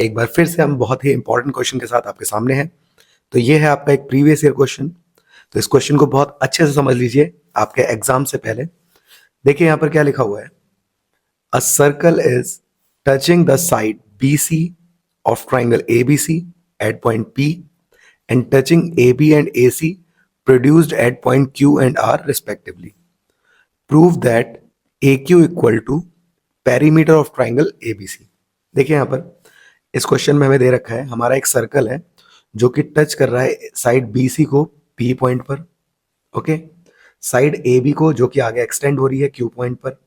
एक बार फिर से हम बहुत ही इंपॉर्टेंट क्वेश्चन के साथ आपके सामने हैं। तो ये है आपका एक प्रीवियस ईयर क्वेश्चन। तो इस क्वेश्चन को बहुत अच्छे से समझ लीजिए आपके एग्जाम से पहले। देखिए यहाँ पर क्या लिखा हुआ है। A circle is touching the side BC of triangle ABC at point P and touching AB and AC produced at point Q and R respectively. Prove that AQ equal to perimeter of triangle ABC. देखिए यहाँ पर इस question में हमें दे रखा है हमारा एक सर्कल है जो कि टच कर रहा है साइड BC को P पॉइंट पर। ओके, साइड AB को जो कि आगे एक्सटेंड हो रही है Q पॉइंट पर,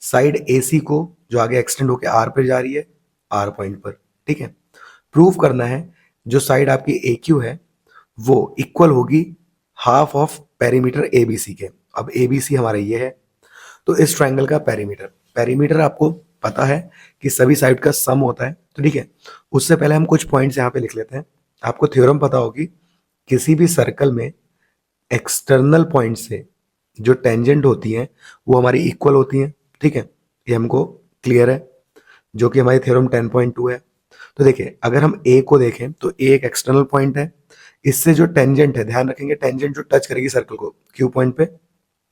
साइड AC को जो आगे एक्सटेंड होकर R पर जा रही है R पॉइंट पर। ठीक है, प्रूव करना है जो साइड आपकी AQ है वो इक्वल होगी हाफ ऑफ पेरीमीटर ABC के। अब ABC हमारा ये है, तो इस ट्रायंगल का पेरीमीटर, पेरीमीटर आपको पता है कि सभी साइड का सम होता है। तो ठीक है, उससे पहले हम कुछ पॉइंट्स यहाँ पे लिख लेते हैं। आपको थ्योरम पता होगी, किसी भी सर्कल में एक्सटर्नल पॉइंट से जो टेंजेंट होती हैं वो हमारी इक्वल होती हैं। ठीक है, ये हमको क्लियर है, जो कि हमारी थ्योरम 10.2 है। तो देखिए अगर हम ए को देखें तो ए एक एक्सटर्नल पॉइंट है, इससे जो टेंजेंट है, ध्यान रखेंगे टेंजेंट जो टच करेगी सर्कल को क्यू पॉइंट पे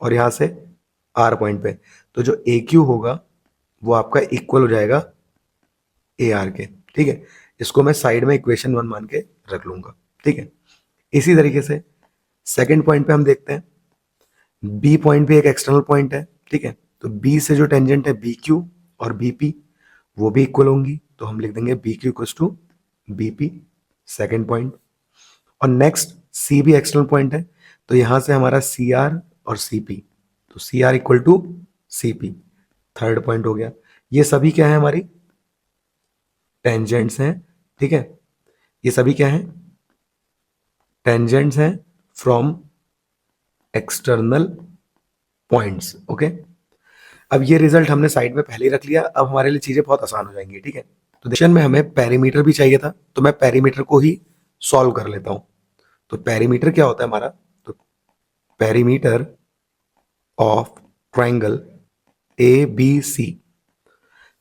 और यहाँ से आर पॉइंट पे, तो जो ए क्यू होगा वो आपका इक्वल हो जाएगा ए आर के। ठीक है, इसको मैं साइड में इक्वेशन 1 मान के रख लूंगा। ठीक है, इसी तरीके से सेकेंड पॉइंट पे हम देखते हैं, बी पॉइंट भी एक एक्सटर्नल पॉइंट है। ठीक है, तो बी से जो टेंजेंट है बी क्यू और बी पी वो भी इक्वल होंगी, तो हम लिख देंगे B Q equal to B P, second point. और नेक्स्ट सी भी एक्सटर्नल पॉइंट है, तो यहां से हमारा सी आर और सी पी, तो C R equal to C P, third point हो गया। ये सभी क्या है, हमारी टेंजेंट्स हैं। ठीक है, ये सभी क्या है, टेंजेंट्स हैं फ्रॉम एक्सटर्नल पॉइंट्स। ओके, अब ये रिजल्ट हमने साइड में पहले ही रख लिया, अब हमारे लिए चीजें बहुत आसान हो जाएंगी। ठीक है, तो क्वेश्चन में हमें पेरीमीटर भी चाहिए था, तो मैं पेरीमीटर को ही सॉल्व कर लेता हूं। तो पेरीमीटर क्या होता है हमारा, तो perimeter of triangle A B C,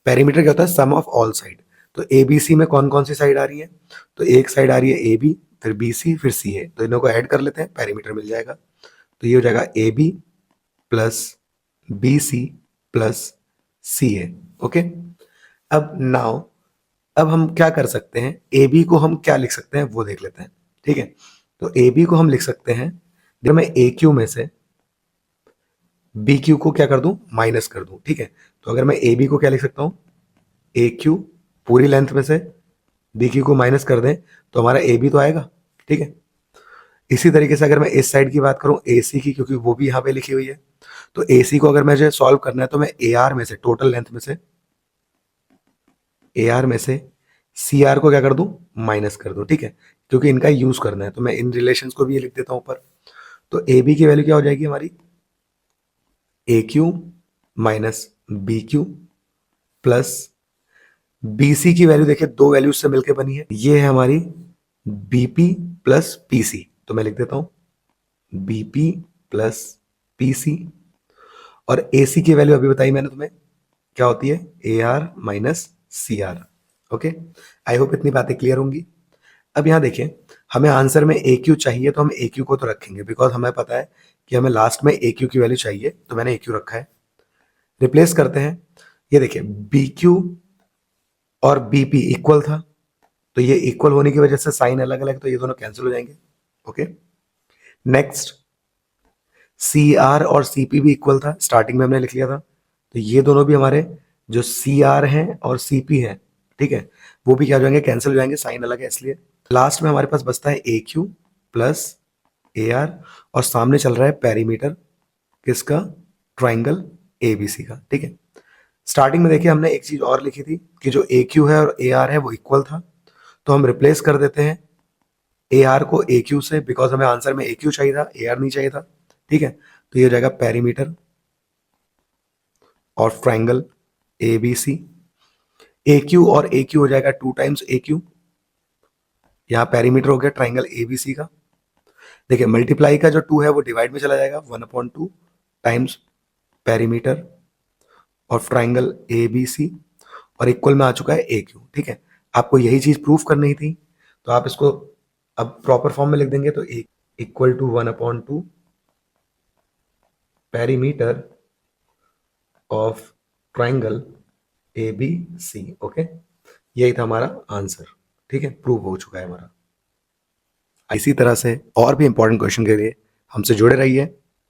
perimeter क्या होता है, सम ऑफ ऑल साइड। तो ए बी सी में कौन कौन सी साइड आ रही है, तो एक साइड आ रही है ए बी, फिर बी सी, फिर सी है, तो इन्हों को ऐड कर लेते हैं, पेरीमीटर मिल जाएगा। तो ये हो जाएगा A B plus B C plus C है। ओके, अब नाउ अब हम क्या कर सकते हैं, ए बी को हम क्या लिख सकते हैं वो देख लेते हैं। ठीक है, तो ए बी को हम लिख सकते हैं, जब मैं ए क्यू में से बी क्यू को क्या कर दूं, माइनस कर दूं। ठीक है, तो अगर मैं ए बी को क्या लिख सकता हूं, ए क्यू पूरी लेंथ में से बी क्यू को माइनस कर दें तो हमारा ए बी तो आएगा। ठीक है, इसी तरीके से अगर मैं इस साइड की बात करूं ए सी की, क्योंकि वो भी यहाँ पे लिखी हुई है, तो ए सी को अगर मुझे सॉल्व करना है तो मैं ए आर में से, टोटल लेंथ में से ए आर में से सी आर को क्या कर दूं, माइनस कर दूं। ठीक है, क्योंकि इनका यूज करना है, तो मैं इन रिलेशंस को भी ये लिख देता हूं ऊपर। तो ए बी की वैल्यू क्या हो जाएगी हमारी, A Q minus B Q plus B C की वैल्यू देखिए दो वैल्यूज से मिलकर बनी है, ये है हमारी बीपी प्लस पीसी, तो मैं लिख देता हूं बीपी प्लस पीसी। और ए सी की वैल्यू अभी बताई मैंने तुम्हें क्या होती है, A R minus C R. Okay, I hope इतनी बातें क्लियर होंगी। अब यहाँ देखिए, हमें आंसर में ए क्यू चाहिए, तो हम ए क्यू को तो रखेंगे, बिकॉज हमें पता है कि हमें लास्ट में ए क्यू की वैल्यू चाहिए, तो मैंने ए क्यू रखा है। रिप्लेस करते हैं, ये देखिए बी क्यू और बीपी इक्वल था, तो ये इक्वल होने की वजह से साइन अलग अलग, तो ये दोनों कैंसिल हो जाएंगे। ओके, नेक्स्ट सी आर और सी पी भी इक्वल था, स्टार्टिंग में हमने लिख लिया था, तो ये दोनों भी हमारे जो सी आर हैं और सी पी हैं, ठीक है, वो भी क्या हो जाएंगे, कैंसिल हो जाएंगे, साइन अलग है इसलिए। लास्ट में हमारे पास बचता है ए क्यू प्लस ए आर, और सामने चल रहा है पेरीमीटर किसका, ट्राइंगल ए बी सी का। ठीक है, स्टार्टिंग में देखिए हमने एक चीज और लिखी थी कि जो ए क्यू है और ए आर है वो इक्वल था, तो हम रिप्लेस कर देते हैं ए आर को ए क्यू से, बिकॉज हमें आंसर में ए क्यू चाहिए था, ए आर नहीं चाहिए था। ठीक है, तो ये हो जाएगा पेरीमीटर और triangle A B C. A Q और ए क्यू हो जाएगा 2 टाइम्स ए क्यू, यहाँ पेरीमीटर हो गया ट्राइंगल ए बी सी का। देखिए मल्टीप्लाई का जो 2 है वो डिवाइड में चला जाएगा, 1/2 टाइम्स पेरीमीटर और ट्राइंगल ए बी सी, और इक्वल में आ चुका है ए क्यू। ठीक है, आपको यही चीज प्रूफ करनी थी, तो आप इसको अब प्रॉपर फॉर्म में लिख देंगे, तो equal to 1/2 perimeter of triangle ABC। Okay, यही था हमारा आंसर। ठीक है, प्रूव हो चुका है हमारा। इसी तरह से और भी इंपॉर्टेंट क्वेश्चन के लिए हमसे जुड़े रहिए।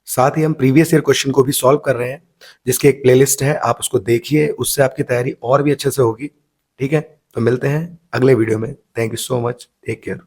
साथ ही हम प्रीवियस ईयर क्वेश्चन को भी सॉल्व कर रहे हैं, जिसकी एक प्लेलिस्ट है, आप उसको देखिए, उससे आपकी तैयारी और भी अच्छे से होगी। ठीक है, तो मिलते हैं अगले वीडियो में। Thank you so much, take care.